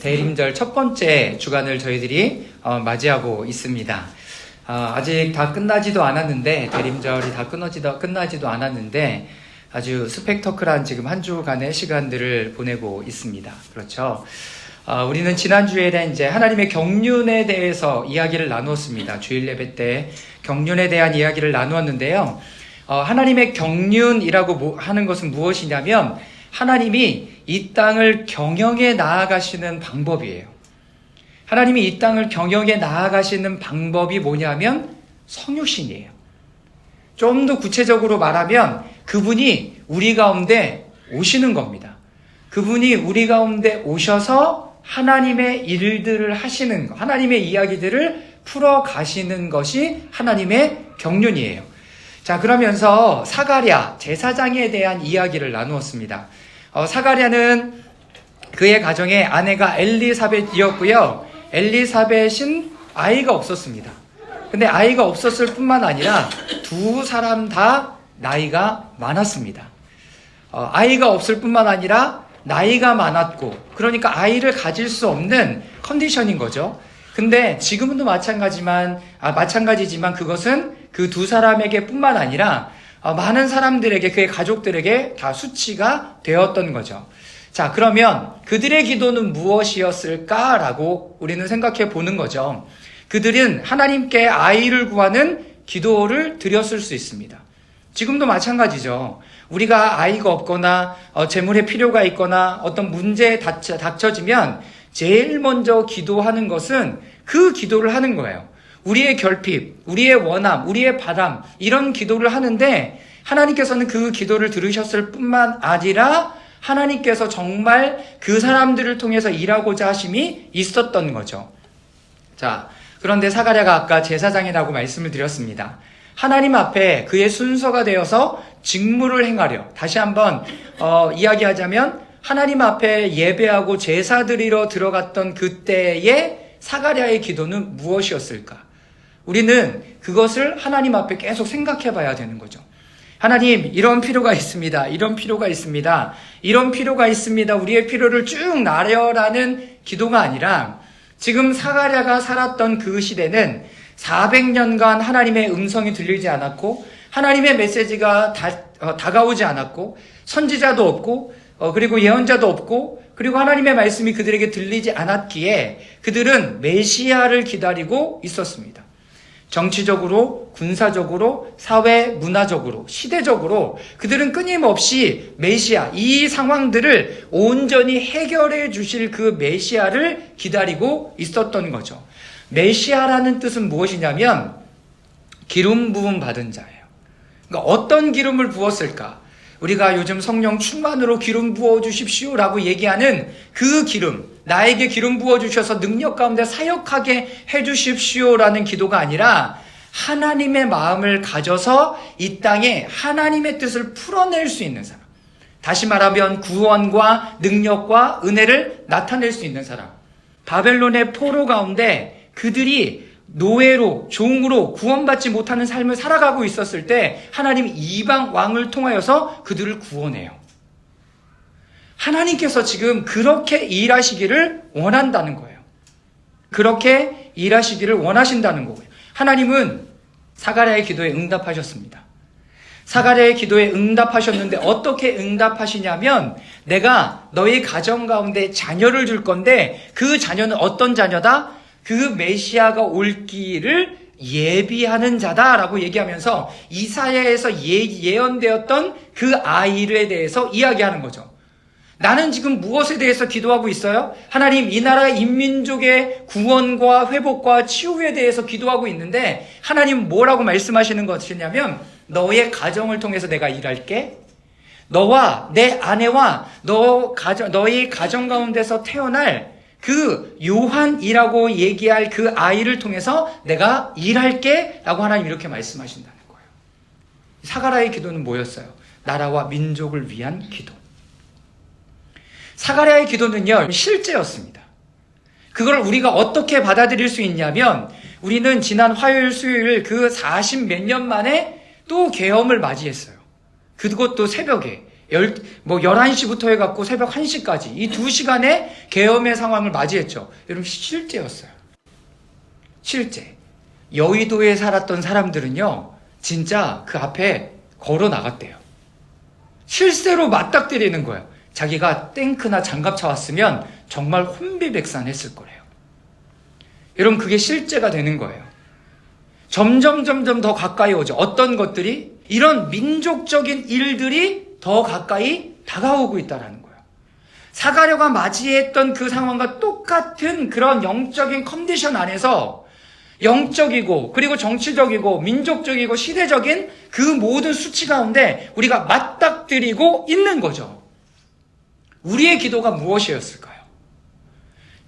대림절 첫 번째 주간을 저희들이 맞이하고 있습니다. 아직 다 끝나지도 않았는데, 대림절이 다 끝나지도 않았는데, 아주 스펙터클한 지금 한 주간의 시간들을 보내고 있습니다. 그렇죠. 우리는 지난주에 이제 하나님의 경륜에 대해서 이야기를 나누었습니다. 주일 예배 때 경륜에 대한 이야기를 나누었는데요. 하나님의 경륜이라고 하는 것은 무엇이냐면, 하나님이 이 땅을 경영해 나아가시는 방법이에요. 하나님이 이 땅을 경영해 나아가시는 방법이 뭐냐면 성육신이에요. 좀 더 구체적으로 말하면 그분이 우리 가운데 오시는 겁니다. 그분이 우리 가운데 오셔서 하나님의 일들을 하시는 것, 하나님의 이야기들을 풀어 가시는 것이 하나님의 경륜이에요. 자, 그러면서 사가랴 제사장에 대한 이야기를 나누었습니다. 사가랴는 그의 가정의 아내가 엘리사벳이었고요. 엘리사벳은 아이가 없었습니다. 근데 아이가 없었을 뿐만 아니라 두 사람 다 나이가 많았습니다. 아이가 없을 뿐만 아니라 나이가 많았고, 그러니까 아이를 가질 수 없는 컨디션인 거죠. 근데 지금도 마찬가지지만 그것은 그 두 사람에게 뿐만 아니라 많은 사람들에게, 그의 가족들에게 다 수치가 되었던 거죠. 자, 그러면 그들의 기도는 무엇이었을까라고 우리는 생각해 보는 거죠. 그들은 하나님께 아이를 구하는 기도를 드렸을 수 있습니다. 지금도 마찬가지죠. 우리가 아이가 없거나 재물의 필요가 있거나 어떤 문제에 닥쳐지면 제일 먼저 기도하는 것은 그 기도를 하는 거예요. 우리의 결핍, 우리의 원함, 우리의 바람, 이런 기도를 하는데 하나님께서는 그 기도를 들으셨을 뿐만 아니라 하나님께서 정말 그 사람들을 통해서 일하고자 하심이 있었던 거죠. 자, 그런데 사가랴가 아까 제사장이라고 말씀을 드렸습니다. 하나님 앞에 그의 순서가 되어서 직무를 행하려, 다시 한번 이야기하자면 하나님 앞에 예배하고 제사 드리러 들어갔던 그때의 사가랴의 기도는 무엇이었을까? 우리는 그것을 하나님 앞에 계속 생각해 봐야 되는 거죠. 하나님, 이런 필요가 있습니다. 이런 필요가 있습니다. 이런 필요가 있습니다. 우리의 필요를 쭉 나열하는 기도가 아니라, 지금 사가랴가 살았던 그 시대는 400년간 하나님의 음성이 들리지 않았고, 하나님의 메시지가 다가오지 않았고, 선지자도 없고, 그리고 예언자도 없고, 그리고 하나님의 말씀이 그들에게 들리지 않았기에 그들은 메시아를 기다리고 있었습니다. 정치적으로, 군사적으로, 사회, 문화적으로, 시대적으로 그들은 끊임없이 메시아, 이 상황들을 온전히 해결해 주실 그 메시아를 기다리고 있었던 거죠. 메시아라는 뜻은 무엇이냐면 기름 부음 받은 자예요. 그러니까 어떤 기름을 부었을까? 우리가 요즘 성령 충만으로 기름 부어주십시오 라고 얘기하는 그 기름, 나에게 기름 부어주셔서 능력 가운데 사역하게 해주십시오 라는 기도가 아니라 하나님의 마음을 가져서 이 땅에 하나님의 뜻을 풀어낼 수 있는 사람, 다시 말하면 구원과 능력과 은혜를 나타낼 수 있는 사람. 바벨론의 포로 가운데 그들이 노예로, 종으로 구원받지 못하는 삶을 살아가고 있었을 때 하나님 이방 왕을 통하여서 그들을 구원해요. 하나님께서 지금 그렇게 일하시기를 원한다는 거예요. 그렇게 일하시기를 원하신다는 거고요. 하나님은 사가랴의 기도에 응답하셨습니다. 사가랴의 기도에 응답하셨는데 어떻게 응답하시냐면, 내가 너희 가정 가운데 자녀를 줄 건데 그 자녀는 어떤 자녀다? 그 메시아가 올 길을 예비하는 자다라고 얘기하면서 이사야에서 예언되었던 그 아이에 대해서 이야기하는 거죠. 나는 지금 무엇에 대해서 기도하고 있어요? 하나님, 이 나라 인민족의 구원과 회복과 치유에 대해서 기도하고 있는데 하나님 뭐라고 말씀하시는 것이냐면, 너의 가정을 통해서 내가 일할게. 너와 내 아내와 너의 가정 가운데서 태어날 그 요한이라고 얘기할 그 아이를 통해서 내가 일할게 라고 하나님 이렇게 말씀하신다는 거예요. 사가랴의 기도는 뭐였어요? 나라와 민족을 위한 기도. 사가랴의 기도는요, 실제였습니다. 그걸 우리가 어떻게 받아들일 수 있냐면, 우리는 지난 화요일, 수요일 그 40 몇 년 만에 또 계엄을 맞이했어요. 그것도 새벽에. 뭐 11시부터 해갖고 새벽 1시까지 이 2시간의 계엄의 상황을 맞이했죠. 여러분, 실제였어요. 실제. 여의도에 살았던 사람들은요, 진짜 그 앞에 걸어 나갔대요. 실제로 맞닥뜨리는 거예요. 자기가 탱크나 장갑차 왔으면 정말 혼비백산했을 거래요. 여러분, 그게 실제가 되는 거예요. 점점 더 가까이 오죠. 어떤 것들이? 이런 민족적인 일들이 더 가까이 다가오고 있다는 거예요. 사가랴가 맞이했던 그 상황과 똑같은 그런 영적인 컨디션 안에서 영적이고 그리고 정치적이고 민족적이고 시대적인 그 모든 수치 가운데 우리가 맞닥뜨리고 있는 거죠. 우리의 기도가 무엇이었을까요?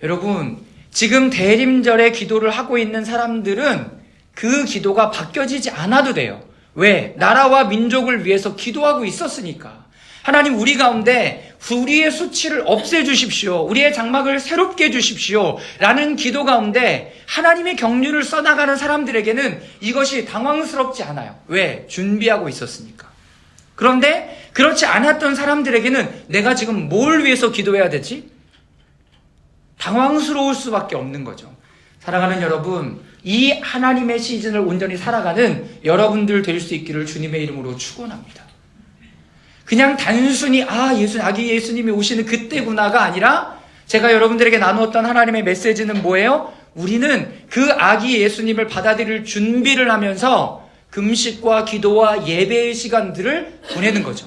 여러분, 지금 대림절에 기도를 하고 있는 사람들은 그 기도가 바뀌어지지 않아도 돼요. 왜? 나라와 민족을 위해서 기도하고 있었으니까. 하나님, 우리 가운데 우리의 수치를 없애주십시오. 우리의 장막을 새롭게 해주십시오. 라는 기도 가운데 하나님의 경륜을 써나가는 사람들에게는 이것이 당황스럽지 않아요. 왜? 준비하고 있었으니까. 그런데 그렇지 않았던 사람들에게는 내가 지금 뭘 위해서 기도해야 되지? 당황스러울 수밖에 없는 거죠. 사랑하는 여러분, 이 하나님의 시즌을 온전히 살아가는 여러분들 될 수 있기를 주님의 이름으로 축원합니다. 그냥 단순히 아기 예수님이 오시는 그때구나가 아니라 제가 여러분들에게 나누었던 하나님의 메시지는 뭐예요? 우리는 그 아기 예수님을 받아들일 준비를 하면서 금식과 기도와 예배의 시간들을 보내는 거죠.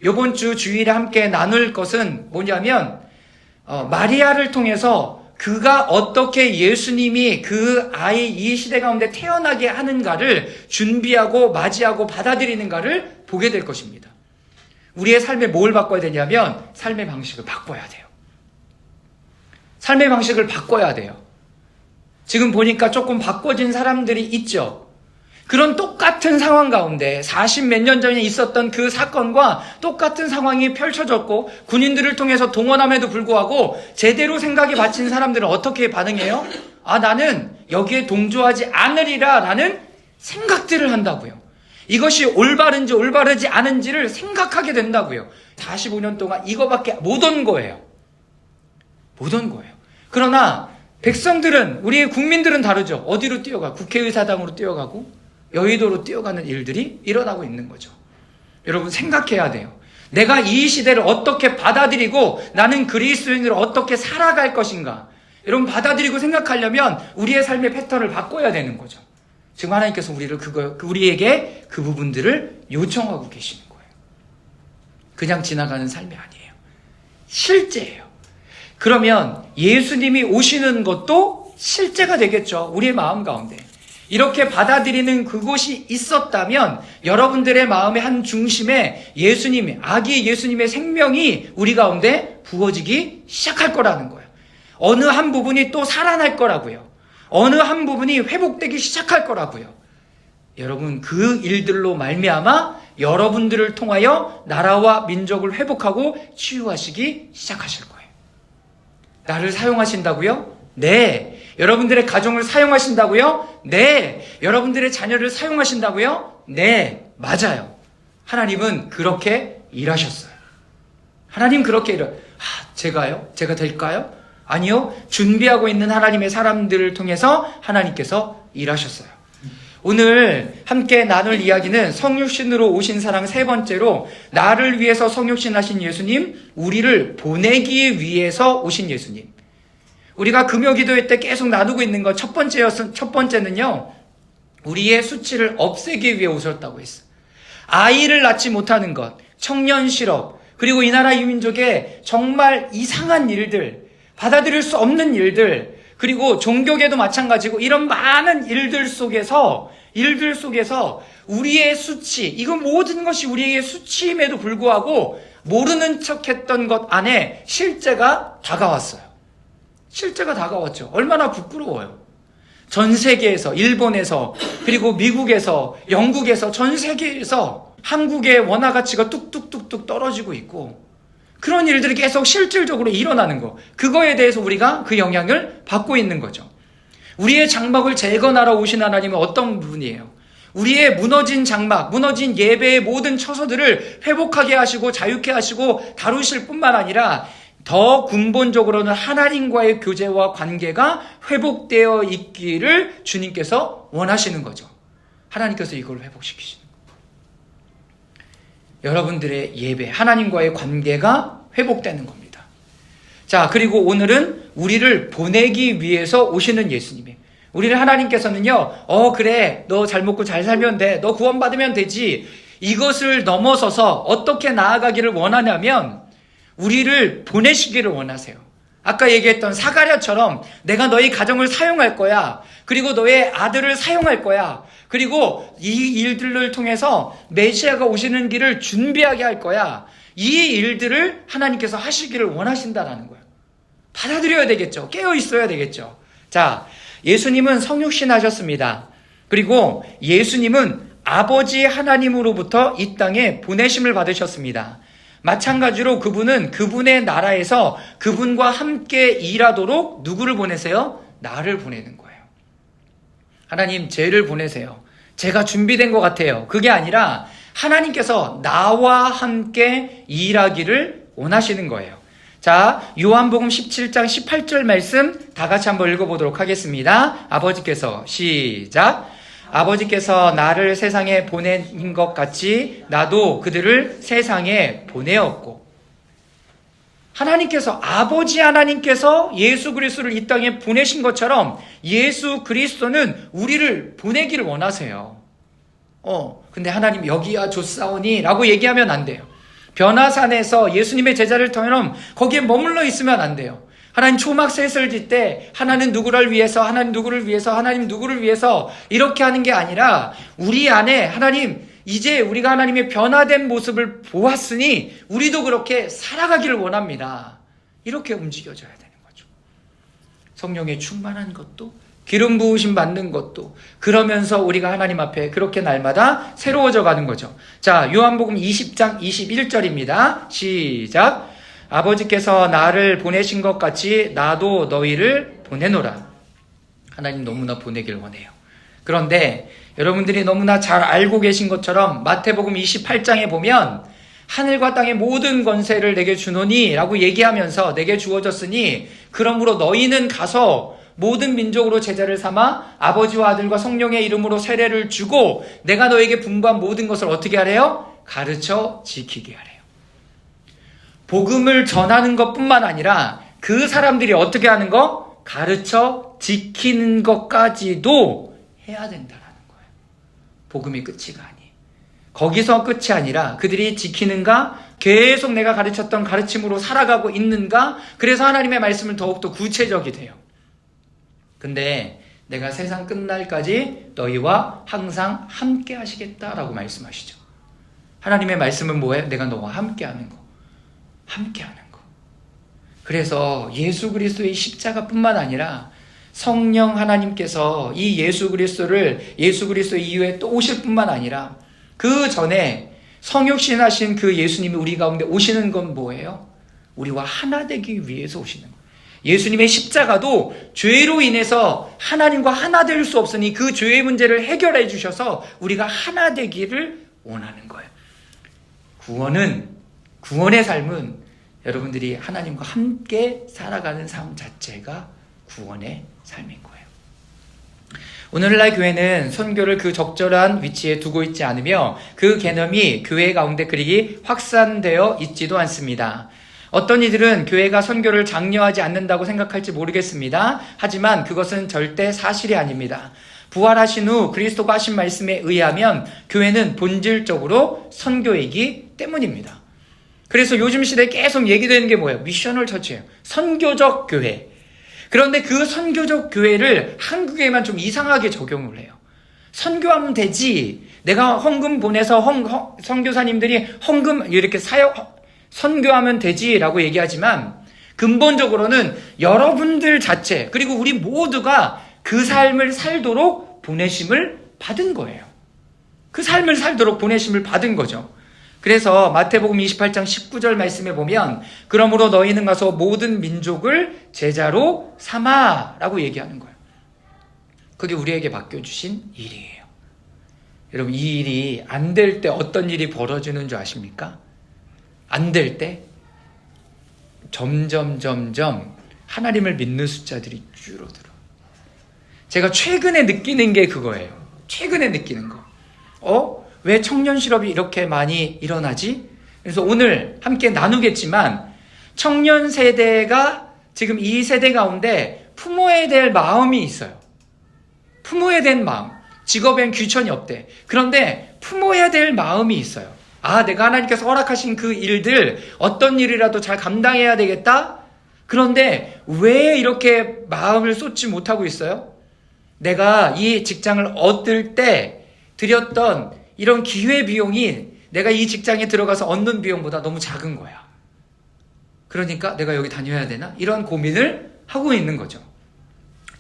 이번 주 주일에 함께 나눌 것은 뭐냐면 마리아를 통해서 그가 어떻게 예수님이 그 아이 이 시대 가운데 태어나게 하는가를 준비하고 맞이하고 받아들이는가를 보게 될 것입니다. 우리의 삶에 뭘 바꿔야 되냐면 삶의 방식을 바꿔야 돼요. 삶의 방식을 바꿔야 돼요. 지금 보니까 조금 바꿔진 사람들이 있죠. 그런 똑같은 상황 가운데 40 몇 년 전에 있었던 그 사건과 똑같은 상황이 펼쳐졌고 군인들을 통해서 동원함에도 불구하고 제대로 생각에 바친 사람들은 어떻게 반응해요? 나는 여기에 동조하지 않으리라 라는 생각들을 한다고요. 이것이 올바른지 올바르지 않은지를 생각하게 된다고요. 45년 동안 이거밖에 못 온 거예요. 못 온 거예요. 그러나 백성들은, 우리의 국민들은 다르죠. 어디로 뛰어가? 국회의사당으로 뛰어가고 여의도로 뛰어가는 일들이 일어나고 있는 거죠. 여러분, 생각해야 돼요. 내가 이 시대를 어떻게 받아들이고 나는 그리스도인으로 어떻게 살아갈 것인가. 여러분, 받아들이고 생각하려면 우리의 삶의 패턴을 바꿔야 되는 거죠. 지금 하나님께서 우리에게 그 부분들을 요청하고 계시는 거예요. 그냥 지나가는 삶이 아니에요. 실제예요. 그러면 예수님이 오시는 것도 실제가 되겠죠. 우리의 마음 가운데. 이렇게 받아들이는 그곳이 있었다면 여러분들의 마음의 한 중심에 예수님의, 아기 예수님의 생명이 우리 가운데 부어지기 시작할 거라는 거예요. 어느 한 부분이 또 살아날 거라고요. 어느 한 부분이 회복되기 시작할 거라고요. 여러분, 그 일들로 말미암아 여러분들을 통하여 나라와 민족을 회복하고 치유하시기 시작하실 거예요. 나를 사용하신다고요? 네. 여러분들의 가정을 사용하신다고요? 네. 여러분들의 자녀를 사용하신다고요? 네. 맞아요. 하나님은 그렇게 일하셨어요. 하나님 그렇게 제가요? 제가 될까요? 아니요. 준비하고 있는 하나님의 사람들을 통해서 하나님께서 일하셨어요. 오늘 함께 나눌 이야기는 성육신으로 오신 사랑 세 번째로 나를 위해서 성육신하신 예수님, 우리를 보내기 위해서 오신 예수님. 우리가 금요기도회 때 계속 나누고 있는 것 첫 번째는요, 우리의 수치를 없애기 위해 오셨다고 했어요. 아이를 낳지 못하는 것, 청년 실업, 그리고 이 나라 이 민족의 정말 이상한 일들, 받아들일 수 없는 일들, 그리고 종교계도 마찬가지고 이런 많은 일들 속에서 우리의 수치, 이거 모든 것이 우리의 수치임에도 불구하고 모르는 척했던 것 안에 실제가 다가왔어요. 실제가 다가왔죠. 얼마나 부끄러워요. 전 세계에서, 일본에서, 그리고 미국에서, 영국에서, 전 세계에서 한국의 원화 가치가 뚝뚝뚝뚝 떨어지고 있고 그런 일들이 계속 실질적으로 일어나는 거. 그거에 대해서 우리가 그 영향을 받고 있는 거죠. 우리의 장막을 재건하러 오신 하나님은 어떤 분이에요? 우리의 무너진 장막, 무너진 예배의 모든 처소들을 회복하게 하시고 자유케 하시고 다루실 뿐만 아니라 더 근본적으로는 하나님과의 교제와 관계가 회복되어 있기를 주님께서 원하시는 거죠. 하나님께서 이걸 회복시키시는 거예요. 여러분들의 예배, 하나님과의 관계가 회복되는 겁니다. 자, 그리고 오늘은 우리를 보내기 위해서 오시는 예수님이에요. 우리를 하나님께서는요, 그래, 너 잘 먹고 잘 살면 돼. 너 구원받으면 되지. 이것을 넘어서서 어떻게 나아가기를 원하냐면 우리를 보내시기를 원하세요. 아까 얘기했던 사가랴처럼 내가 너희 가정을 사용할 거야. 그리고 너의 아들을 사용할 거야. 그리고 이 일들을 통해서 메시아가 오시는 길을 준비하게 할 거야. 이 일들을 하나님께서 하시기를 원하신다라는 거예요. 받아들여야 되겠죠. 깨어 있어야 되겠죠. 자, 예수님은 성육신 하셨습니다. 그리고 예수님은 아버지 하나님으로부터 이 땅에 보내심을 받으셨습니다. 마찬가지로 그분은 그분의 나라에서 그분과 함께 일하도록 누구를 보내세요? 나를 보내는 거예요. 하나님, 쟤를 보내세요. 제가 준비된 것 같아요. 그게 아니라 하나님께서 나와 함께 일하기를 원하시는 거예요. 자, 요한복음 17장 18절 말씀 다 같이 한번 읽어보도록 하겠습니다. 아버지께서 시작. 아버지께서 나를 세상에 보낸 것 같이 나도 그들을 세상에 보내었고. 하나님께서, 아버지 하나님께서 예수 그리스도를 이 땅에 보내신 것처럼 예수 그리스도는 우리를 보내기를 원하세요. 근데 하나님 여기야 좋사오니 라고 얘기하면 안 돼요. 변화산에서 예수님의 제자를 통해서 거기에 머물러 있으면 안 돼요. 하나님 초막셋을 짓 때 하나님 누구를 위해서, 하나님 누구를 위해서, 하나님 누구를 위해서 이렇게 하는 게 아니라 우리 안에 하나님, 이제 우리가 하나님의 변화된 모습을 보았으니 우리도 그렇게 살아가기를 원합니다. 이렇게 움직여져야 되는 거죠. 성령에 충만한 것도, 기름 부으심 받는 것도, 그러면서 우리가 하나님 앞에 그렇게 날마다 새로워져 가는 거죠. 자, 요한복음 20장 21절입니다. 시작. 아버지께서 나를 보내신 것 같이 나도 너희를 보내노라. 하나님 너무나 보내길 원해요. 그런데 여러분들이 너무나 잘 알고 계신 것처럼 마태복음 28장에 보면 하늘과 땅의 모든 권세를 내게 주노니 라고 얘기하면서 내게 주어졌으니 그러므로 너희는 가서 모든 민족으로 제자를 삼아 아버지와 아들과 성령의 이름으로 세례를 주고 내가 너에게 분부한 모든 것을 어떻게 하래요? 가르쳐 지키게 하래요. 복음을 전하는 것뿐만 아니라 그 사람들이 어떻게 하는 거? 가르쳐 지키는 것까지도 해야 된다라는 거예요. 복음이 끝이가 아니에요. 거기서 끝이 아니라 그들이 지키는가? 계속 내가 가르쳤던 가르침으로 살아가고 있는가? 그래서 하나님의 말씀은 더욱더 구체적이 돼요. 근데 내가 세상 끝날까지 너희와 항상 함께 하시겠다라고 말씀하시죠. 하나님의 말씀은 뭐예요? 내가 너와 함께 하는 거. 함께 하는 거. 그래서 예수 그리스도의 십자가뿐만 아니라 성령 하나님께서 이 예수 그리스도 이후에 또 오실 뿐만 아니라 그 전에 성육신 하신 그 예수님이 우리 가운데 오시는 건 뭐예요? 우리와 하나 되기 위해서 오시는 거예요. 예수님의 십자가도 죄로 인해서 하나님과 하나 될 수 없으니 그 죄의 문제를 해결해 주셔서 우리가 하나 되기를 원하는 거예요. 구원의 삶은 여러분들이 하나님과 함께 살아가는 삶 자체가 구원의 삶인 거예요. 오늘날 교회는 선교를 그 적절한 위치에 두고 있지 않으며 그 개념이 교회 가운데 그리 확산되어 있지도 않습니다. 어떤 이들은 교회가 선교를 장려하지 않는다고 생각할지 모르겠습니다. 하지만 그것은 절대 사실이 아닙니다. 부활하신 후 그리스도가 하신 말씀에 의하면 교회는 본질적으로 선교이기 때문입니다. 그래서 요즘 시대에 계속 얘기되는 게 뭐예요? 미셔널 처치예요. 선교적 교회. 그런데 그 선교적 교회를 한국에만 좀 이상하게 적용을 해요. 선교하면 되지. 내가 헌금 보내서 선교사님들이 헌금 이렇게 선교하면 되지라고 얘기하지만 근본적으로는 여러분들 자체 그리고 우리 모두가 그 삶을 살도록 보내심을 받은 거예요. 그 삶을 살도록 보내심을 받은 거죠. 그래서 마태복음 28장 19절 말씀에 보면 그러므로 너희는 가서 모든 민족을 제자로 삼아 라고 얘기하는 거예요. 그게 우리에게 맡겨주신 일이에요. 여러분, 이 일이 안 될 때 어떤 일이 벌어지는 줄 아십니까? 안 될 때 점점 하나님을 믿는 숫자들이 줄어들어. 제가 최근에 느끼는 게 그거예요. 최근에 느끼는 거. 왜 청년 실업이 이렇게 많이 일어나지? 그래서 오늘 함께 나누겠지만, 청년 세대가 지금 이 세대 가운데 품어야 될 마음이 있어요. 품어야 될 마음. 직업엔 귀천이 없대. 그런데 품어야 될 마음이 있어요. 내가 하나님께서 허락하신 그 일들, 어떤 일이라도 잘 감당해야 되겠다? 그런데 왜 이렇게 마음을 쏟지 못하고 있어요? 내가 이 직장을 얻을 때 들였던 이런 기회비용이 내가 이 직장에 들어가서 얻는 비용보다 너무 작은 거야. 그러니까 내가 여기 다녀야 되나? 이런 고민을 하고 있는 거죠.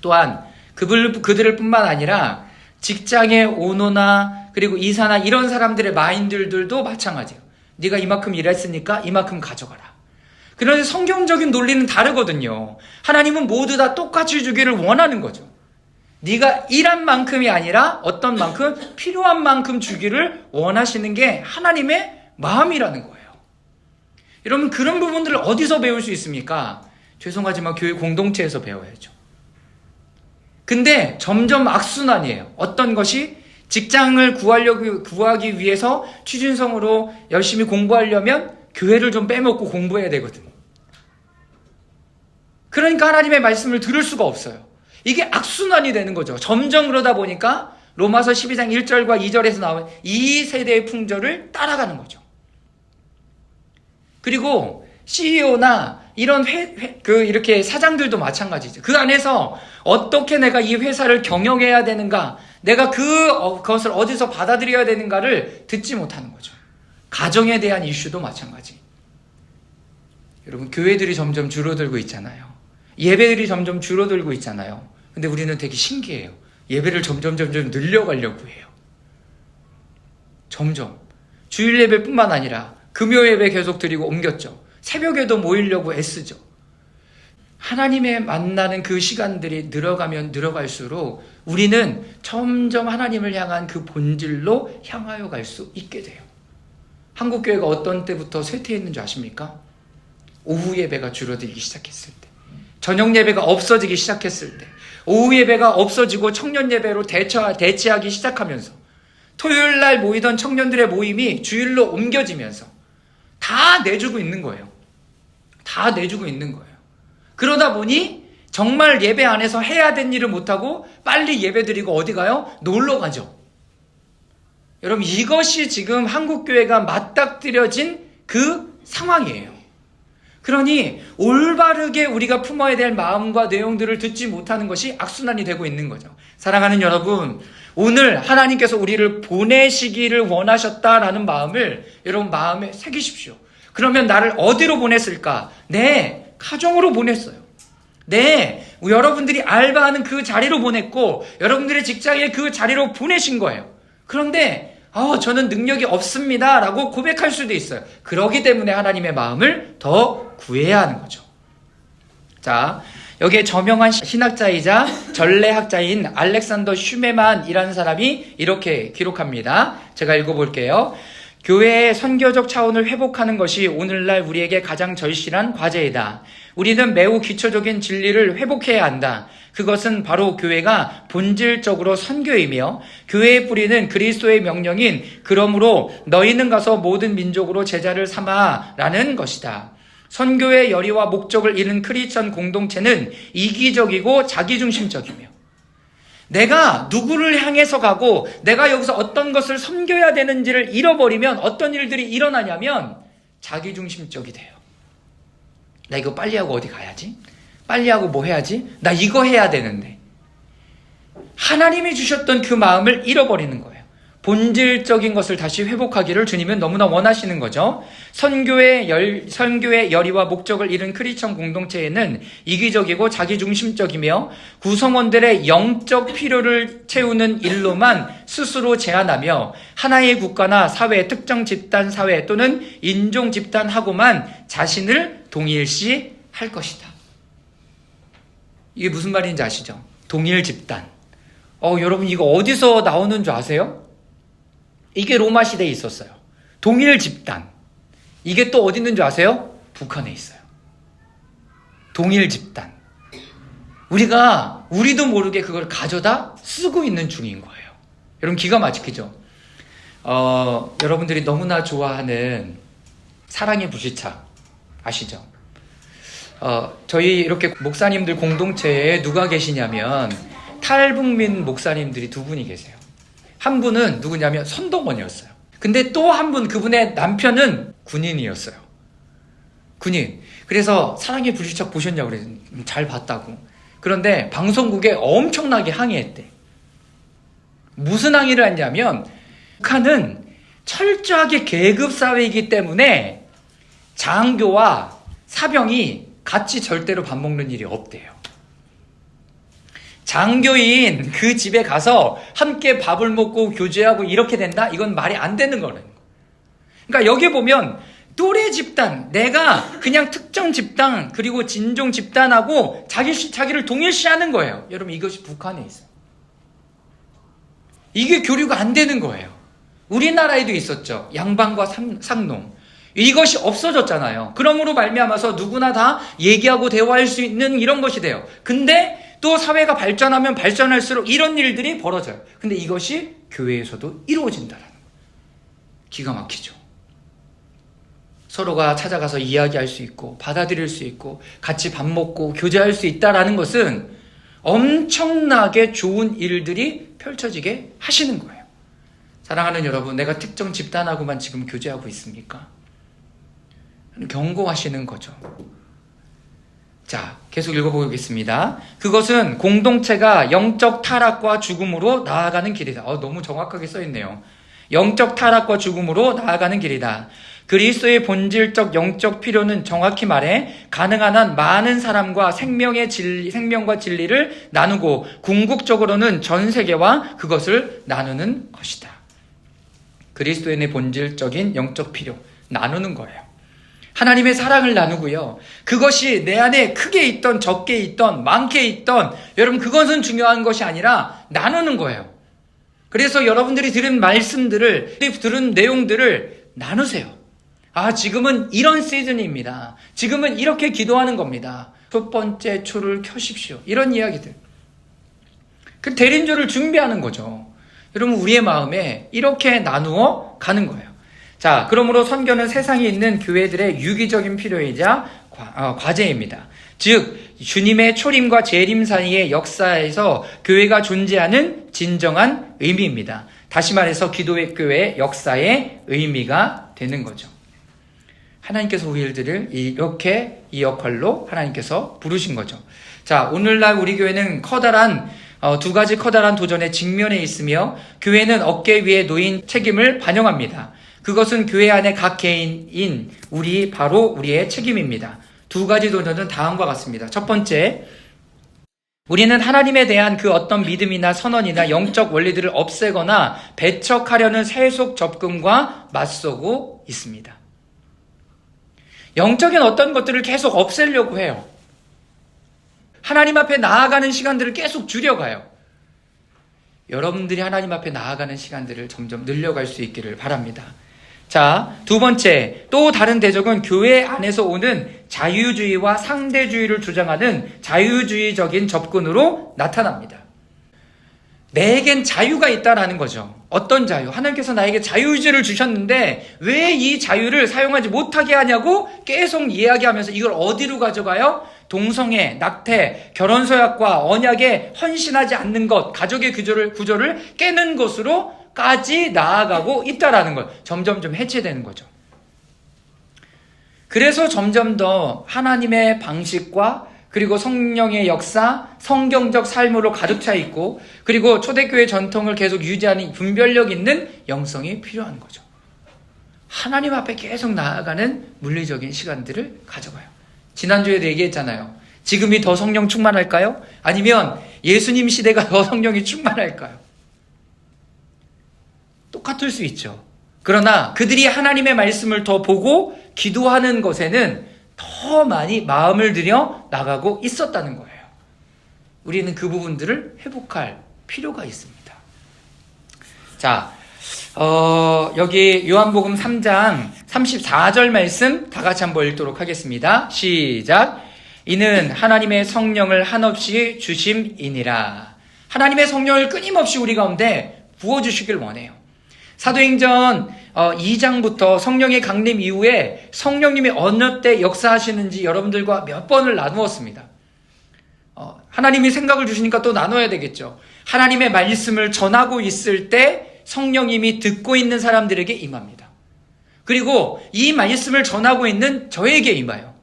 또한 그들을 뿐만 아니라 직장의 오너나 그리고 이사나 이런 사람들의 마인드들도 마찬가지예요. 네가 이만큼 일했으니까 이만큼 가져가라. 그런데 성경적인 논리는 다르거든요. 하나님은 모두 다 똑같이 주기를 원하는 거죠. 네가 일한 만큼이 아니라 어떤 만큼 필요한 만큼 주기를 원하시는 게 하나님의 마음이라는 거예요. 여러분, 그런 부분들을 어디서 배울 수 있습니까? 죄송하지만 교회 공동체에서 배워야죠. 근데 점점 악순환이에요. 어떤 것이 직장을 구하기 위해서 취준생으로 열심히 공부하려면 교회를 좀 빼먹고 공부해야 되거든. 그러니까 하나님의 말씀을 들을 수가 없어요. 이게 악순환이 되는 거죠. 점점 그러다 보니까 로마서 12장 1절과 2절에서 나온 이 세대의 풍조를 따라가는 거죠. 그리고 CEO나 이런 이렇게 사장들도 마찬가지죠. 그 안에서 어떻게 내가 이 회사를 경영해야 되는가, 내가 그것을 어디서 받아들여야 되는가를 듣지 못하는 거죠. 가정에 대한 이슈도 마찬가지. 여러분, 교회들이 점점 줄어들고 있잖아요. 예배들이 점점 줄어들고 있잖아요. 근데 우리는 되게 신기해요. 예배를 점점 늘려가려고 해요. 점점. 주일 예배뿐만 아니라 금요 예배 계속 드리고 옮겼죠. 새벽에도 모이려고 애쓰죠. 하나님의 만나는 그 시간들이 늘어가면 늘어갈수록 우리는 점점 하나님을 향한 그 본질로 향하여 갈 수 있게 돼요. 한국교회가 어떤 때부터 쇠퇴했는 줄 아십니까? 오후 예배가 줄어들기 시작했을 때, 저녁 예배가 없어지기 시작했을 때, 오후 예배가 없어지고 청년 예배로 대체하기 시작하면서 토요일 날 모이던 청년들의 모임이 주일로 옮겨지면서 다 내주고 있는 거예요. 다 내주고 있는 거예요. 그러다 보니 정말 예배 안에서 해야 된 일을 못하고 빨리 예배 드리고 어디 가요? 놀러 가죠. 여러분, 이것이 지금 한국교회가 맞닥뜨려진 그 상황이에요. 그러니 올바르게 우리가 품어야 될 마음과 내용들을 듣지 못하는 것이 악순환이 되고 있는 거죠. 사랑하는 여러분, 오늘 하나님께서 우리를 보내시기를 원하셨다라는 마음을 여러분 마음에 새기십시오. 그러면 나를 어디로 보냈을까? 내 가정으로 보냈어요. 여러분들이 알바하는 그 자리로 보냈고 여러분들의 직장에 그 자리로 보내신 거예요. 그런데 저는 능력이 없습니다 라고 고백할 수도 있어요. 그렇기 때문에 하나님의 마음을 더 구해야 하는 거죠. 자, 여기에 저명한 신학자이자 전례학자인 알렉산더 슈메만이라는 사람이 이렇게 기록합니다. 제가 읽어볼게요. 교회의 선교적 차원을 회복하는 것이 오늘날 우리에게 가장 절실한 과제이다. 우리는 매우 기초적인 진리를 회복해야 한다. 그것은 바로 교회가 본질적으로 선교이며 교회의 뿌리는 그리스도의 명령인 그러므로 너희는 가서 모든 민족으로 제자를 삼아라는 것이다. 선교의 열의와 목적을 잃은 크리스천 공동체는 이기적이고 자기중심적이며 내가 누구를 향해서 가고 내가 여기서 어떤 것을 섬겨야 되는지를 잃어버리면 어떤 일들이 일어나냐면 자기중심적이 돼요. 나 이거 빨리 하고 어디 가야지? 빨리 하고 뭐 해야지? 나 이거 해야 되는데. 하나님이 주셨던 그 마음을 잃어버리는 거예요. 본질적인 것을 다시 회복하기를 주님은 너무나 원하시는 거죠. 선교의 열의와 목적을 잃은 크리스천 공동체에는 이기적이고 자기중심적이며 구성원들의 영적 필요를 채우는 일로만 스스로 제한하며 하나의 국가나 사회, 특정 집단 사회 또는 인종 집단하고만 자신을 동일시할 것이다. 이게 무슨 말인지 아시죠? 동일 집단. 여러분 이거 어디서 나오는 줄 아세요? 이게 로마 시대에 있었어요. 동일 집단. 이게 또 어디 있는 줄 아세요? 북한에 있어요. 동일 집단. 우리도 모르게 그걸 가져다 쓰고 있는 중인 거예요. 여러분 기가 막히죠? 여러분들이 너무나 좋아하는 사랑의 불시착 아시죠? 저희 이렇게 목사님들 공동체에 누가 계시냐면 탈북민 목사님들이 두 분이 계세요. 한 분은 누구냐면 선동원이었어요. 근데 또 한 분, 그분의 남편은 군인이었어요. 군인. 그래서 사랑의 불시착 보셨냐고 그랬더니 잘 봤다고. 그런데 방송국에 엄청나게 항의했대. 무슨 항의를 했냐면 북한은 철저하게 계급사회이기 때문에 장교와 사병이 같이 절대로 밥 먹는 일이 없대요. 장교인 그 집에 가서 함께 밥을 먹고 교제하고 이렇게 된다? 이건 말이 안 되는 거라는 거예요. 그러니까 여기 보면 또래 집단, 내가 그냥 특정 집단 그리고 진종 집단하고 자기를 동일시하는 거예요. 여러분 이것이 북한에 있어요. 이게 교류가 안 되는 거예요. 우리나라에도 있었죠. 양반과 상농. 이것이 없어졌잖아요. 그러므로 말미암아서 누구나 다 얘기하고 대화할 수 있는 이런 것이 돼요. 근데 또 사회가 발전하면 발전할수록 이런 일들이 벌어져요. 근데 이것이 교회에서도 이루어진다라는 거예요. 기가 막히죠. 서로가 찾아가서 이야기할 수 있고 받아들일 수 있고 같이 밥 먹고 교제할 수 있다라는 것은 엄청나게 좋은 일들이 펼쳐지게 하시는 거예요. 사랑하는 여러분, 내가 특정 집단하고만 지금 교제하고 있습니까? 경고하시는 거죠. 자, 계속 읽어보겠습니다. 그것은 공동체가 영적 타락과 죽음으로 나아가는 길이다. 너무 정확하게 써있네요. 영적 타락과 죽음으로 나아가는 길이다. 그리스도의 본질적 영적 필요는 정확히 말해 가능한 한 많은 사람과 생명과 진리를 나누고 궁극적으로는 전 세계와 그것을 나누는 것이다. 그리스도인의 본질적인 영적 필요, 나누는 거예요. 하나님의 사랑을 나누고요. 그것이 내 안에 크게 있던 적게 있던 많게 있던 여러분 그것은 중요한 것이 아니라 나누는 거예요. 그래서 여러분들이 들은 말씀들을 들은 내용들을 나누세요. 지금은 이런 시즌입니다. 지금은 이렇게 기도하는 겁니다. 첫 번째 초를 켜십시오. 이런 이야기들. 그 대림절을 준비하는 거죠. 여러분 우리의 마음에 이렇게 나누어 가는 거예요. 자, 그러므로 선교는 세상에 있는 교회들의 유기적인 필요이자 과제입니다. 즉 주님의 초림과 재림 사이의 역사에서 교회가 존재하는 진정한 의미입니다. 다시 말해서 기도의 교회의 역사의 의미가 되는 거죠. 하나님께서 우리들을 이렇게 이 역할로 하나님께서 부르신 거죠. 자, 오늘날 우리 교회는 두 가지 커다란 도전에 직면해 있으며 교회는 어깨 위에 놓인 책임을 반영합니다. 그것은 교회 안에 각 개인인 바로 우리의 책임입니다. 두 가지 도전은 다음과 같습니다. 첫 번째, 우리는 하나님에 대한 그 어떤 믿음이나 선언이나 영적 원리들을 없애거나 배척하려는 세속 접근과 맞서고 있습니다. 영적인 어떤 것들을 계속 없애려고 해요. 하나님 앞에 나아가는 시간들을 계속 줄여가요. 여러분들이 하나님 앞에 나아가는 시간들을 점점 늘려갈 수 있기를 바랍니다. 자, 두 번째, 또 다른 대적은 교회 안에서 오는 자유주의와 상대주의를 주장하는 자유주의적인 접근으로 나타납니다. 내겐 자유가 있다라는 거죠. 어떤 자유? 하나님께서 나에게 자유의지를 주셨는데 왜 이 자유를 사용하지 못하게 하냐고 계속 이야기하면서 이걸 어디로 가져가요? 동성애, 낙태, 결혼서약과 언약에 헌신하지 않는 것, 가족의 구조를 깨는 것으로까지 나아가고 있다라는 것. 점점 해체되는 거죠. 그래서 점점 더 하나님의 방식과 그리고 성령의 역사, 성경적 삶으로 가득 차 있고 그리고 초대교회 전통을 계속 유지하는 분별력 있는 영성이 필요한 거죠. 하나님 앞에 계속 나아가는 물리적인 시간들을 가져가요. 지난주에도 얘기했잖아요. 지금이 더 성령 충만할까요? 아니면 예수님 시대가 더 성령이 충만할까요? 똑같을 수 있죠. 그러나 그들이 하나님의 말씀을 더 보고 기도하는 것에는 더 많이 마음을 들여 나가고 있었다는 거예요. 우리는 그 부분들을 회복할 필요가 있습니다. 자, 여기 요한복음 3장 34절 말씀 다 같이 한번 읽도록 하겠습니다. 시작. 이는 하나님의 성령을 한없이 주심이니라. 하나님의 성령을 끊임없이 우리 가운데 부어주시길 원해요. 사도행전 2장부터 성령의 강림 이후에 성령님이 어느 때 역사하시는지 여러분들과 몇 번을 나누었습니다. 하나님이 생각을 주시니까 또 나눠야 되겠죠. 하나님의 말씀을 전하고 있을 때 성령님이 듣고 있는 사람들에게 임합니다. 그리고 이 말씀을 전하고 있는 저에게 임해요.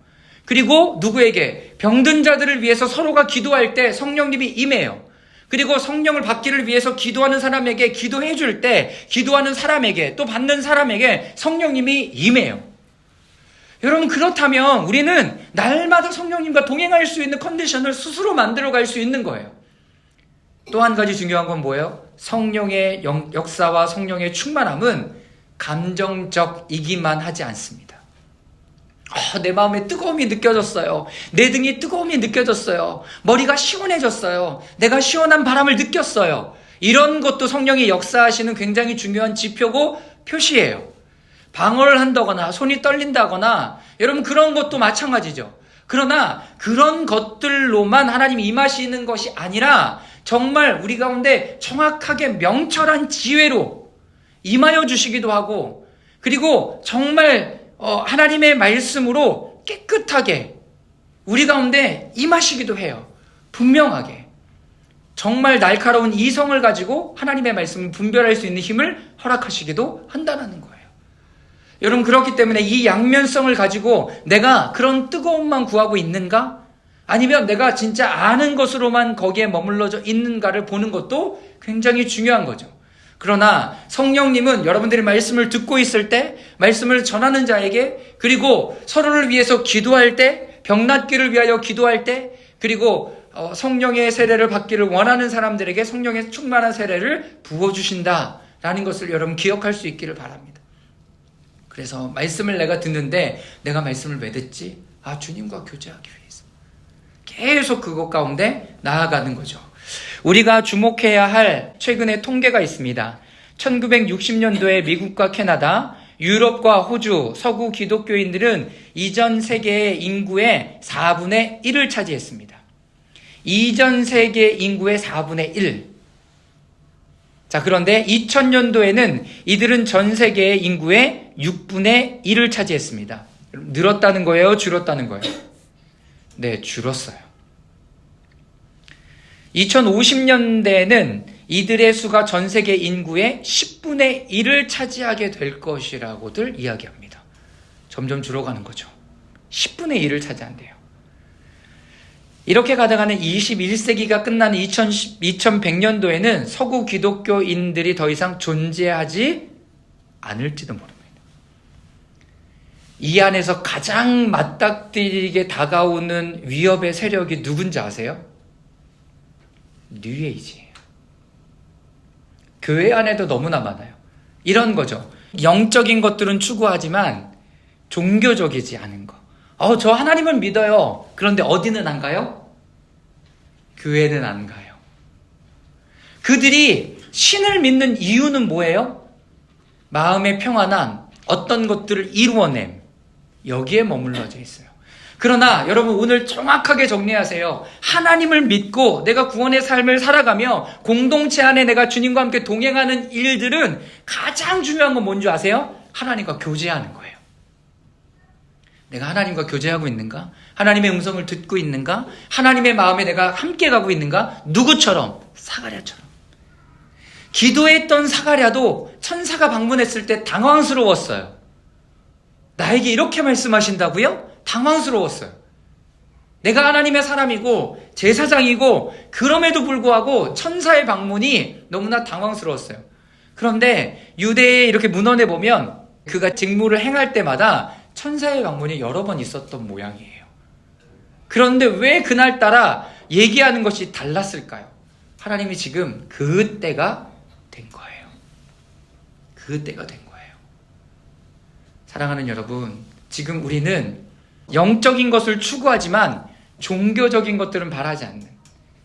그리고 누구에게? 병든 자들을 위해서 서로가 기도할 때 성령님이 임해요. 그리고 성령을 받기를 위해서 기도하는 사람에게 기도해 줄 때 기도하는 사람에게 또 받는 사람에게 성령님이 임해요. 여러분, 그렇다면 우리는 날마다 성령님과 동행할 수 있는 컨디션을 스스로 만들어갈 수 있는 거예요. 또 한 가지 중요한 건 뭐예요? 성령의 역사와 성령의 충만함은 감정적이기만 하지 않습니다. 내 마음에 뜨거움이 느껴졌어요. 내 등이 뜨거움이 느껴졌어요. 머리가 시원해졌어요. 내가 시원한 바람을 느꼈어요. 이런 것도 성령이 역사하시는 굉장히 중요한 지표고 표시예요. 방언을 한다거나 손이 떨린다거나 여러분 그런 것도 마찬가지죠. 그러나 그런 것들로만 하나님이 임하시는 것이 아니라 정말 우리 가운데 정확하게 명철한 지혜로 임하여 주시기도 하고, 그리고 정말 하나님의 말씀으로 깨끗하게 우리 가운데 임하시기도 해요. 분명하게. 정말 날카로운 이성을 가지고 하나님의 말씀을 분별할 수 있는 힘을 허락하시기도 한다는 거예요. 여러분, 그렇기 때문에 이 양면성을 가지고 내가 그런 뜨거움만 구하고 있는가? 아니면 내가 진짜 아는 것으로만 거기에 머물러져 있는가를 보는 것도 굉장히 중요한 거죠. 그러나 성령님은 여러분들이 말씀을 듣고 있을 때, 말씀을 전하는 자에게, 그리고 서로를 위해서 기도할 때, 병낫기를 위하여 기도할 때, 그리고 성령의 세례를 받기를 원하는 사람들에게 성령의 충만한 세례를 부어주신다라는 것을 여러분 기억할 수 있기를 바랍니다. 그래서 말씀을 내가 듣는데 내가 말씀을 왜 듣지? 주님과 교제하기 위해서. 계속 그것 가운데 나아가는 거죠. 우리가 주목해야 할 최근의 통계가 있습니다. 1960년도에 미국과 캐나다, 유럽과 호주, 서구 기독교인들은 이전 세계의 인구의 4분의 1을 차지했습니다. 이전 세계 인구의 4분의 1. 자, 그런데 2000년도에는 이들은 전 세계의 인구의 6분의 1을 차지했습니다. 늘었다는 거예요? 줄었다는 거예요? 네, 줄었어요. 2050년대에는 이들의 수가 전 세계 인구의 10분의 1을 차지하게 될 것이라고들 이야기합니다. 점점 줄어가는 거죠. 10분의 1을 차지한대요. 이렇게 가다가는 21세기가 끝나는 2100년도에는 서구 기독교인들이 더 이상 존재하지 않을지도 모릅니다. 이 안에서 가장 맞닥뜨리게 다가오는 위협의 세력이 누군지 아세요? 뉴에이지예요. 교회 안에도 너무나 많아요. 이런 거죠. 영적인 것들은 추구하지만 종교적이지 않은 거. 저 하나님은 믿어요. 그런데 어디는 안 가요? 교회는 안 가요. 그들이 신을 믿는 이유는 뭐예요? 마음의 평안함, 어떤 것들을 이루어냄, 여기에 머물러져 있어요. 그러나 여러분, 오늘 정확하게 정리하세요. 하나님을 믿고 내가 구원의 삶을 살아가며 공동체 안에 내가 주님과 함께 동행하는 일들은 가장 중요한 건 뭔지 아세요? 하나님과 교제하는 거예요. 내가 하나님과 교제하고 있는가? 하나님의 음성을 듣고 있는가? 하나님의 마음에 내가 함께 가고 있는가? 누구처럼? 사가랴처럼. 기도했던 사가랴도 천사가 방문했을 때 당황스러웠어요. 나에게 이렇게 말씀하신다고요? 당황스러웠어요. 내가 하나님의 사람이고 제사장이고 그럼에도 불구하고 천사의 방문이 너무나 당황스러웠어요. 그런데 유대에 이렇게 문헌에 보면 그가 직무를 행할 때마다 천사의 방문이 여러 번 있었던 모양이에요. 그런데 왜 그날따라 얘기하는 것이 달랐을까요? 하나님이 지금 그 때가 된 거예요. 그 때가 된 거예요. 사랑하는 여러분, 지금 우리는 영적인 것을 추구하지만 종교적인 것들은 바라지 않는,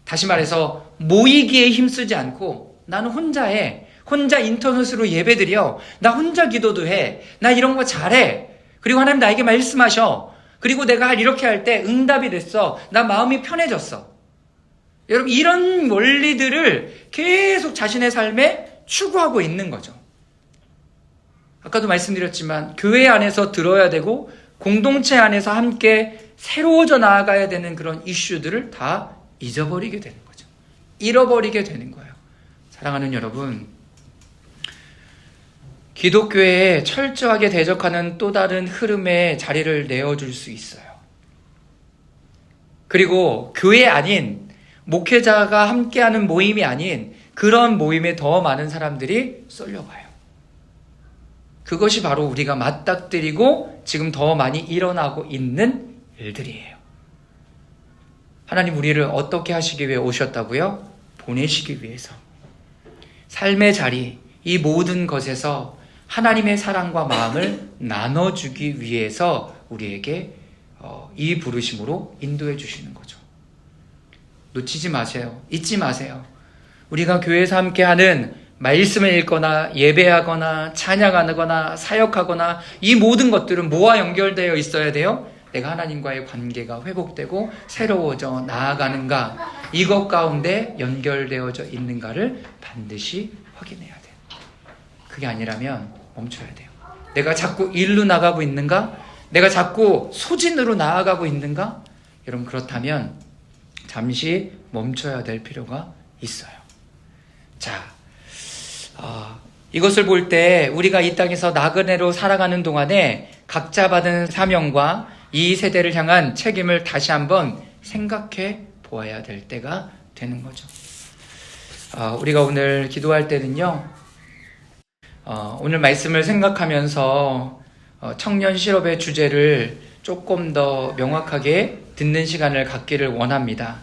다시 말해서 모이기에 힘쓰지 않고 나는 혼자에 혼자 인터넷으로 예배드려. 나 혼자 기도도 해. 나 이런 거 잘해. 그리고 하나님 나에게 말씀하셔. 그리고 내가 이렇게 할 때 응답이 됐어. 나 마음이 편해졌어. 여러분, 이런 원리들을 계속 자신의 삶에 추구하고 있는 거죠. 아까도 말씀드렸지만 교회 안에서 들어야 되고 공동체 안에서 함께 새로워져 나아가야 되는 그런 이슈들을 다 잊어버리게 되는 거죠. 잃어버리게 되는 거예요. 사랑하는 여러분, 기독교에 철저하게 대적하는 또 다른 흐름에 자리를 내어줄 수 있어요. 그리고 교회 아닌, 목회자가 함께하는 모임이 아닌 그런 모임에 더 많은 사람들이 쏠려가요. 그것이 바로 우리가 맞닥뜨리고 지금 더 많이 일어나고 있는 일들이에요. 하나님 우리를 어떻게 하시기 위해 오셨다고요? 보내시기 위해서. 삶의 자리, 이 모든 것에서 하나님의 사랑과 마음을 나눠주기 위해서 우리에게 이 부르심으로 인도해 주시는 거죠. 놓치지 마세요. 잊지 마세요. 우리가 교회에서 함께하는 말씀을 읽거나 예배하거나 찬양하거나 사역하거나 이 모든 것들은 뭐와 연결되어 있어야 돼요? 내가 하나님과의 관계가 회복되고 새로워져 나아가는가, 이것 가운데 연결되어져 있는가를 반드시 확인해야 돼요. 그게 아니라면 멈춰야 돼요. 내가 자꾸 일로 나가고 있는가? 내가 자꾸 소진으로 나아가고 있는가? 여러분, 그렇다면 잠시 멈춰야 될 필요가 있어요. 자, 이것을 볼 때 우리가 이 땅에서 나그네로 살아가는 동안에 각자 받은 사명과 이 세대를 향한 책임을 다시 한번 생각해 보아야 될 때가 되는 거죠. 우리가 오늘 기도할 때는요, 오늘 말씀을 생각하면서 청년 실업의 주제를 조금 더 명확하게 듣는 시간을 갖기를 원합니다.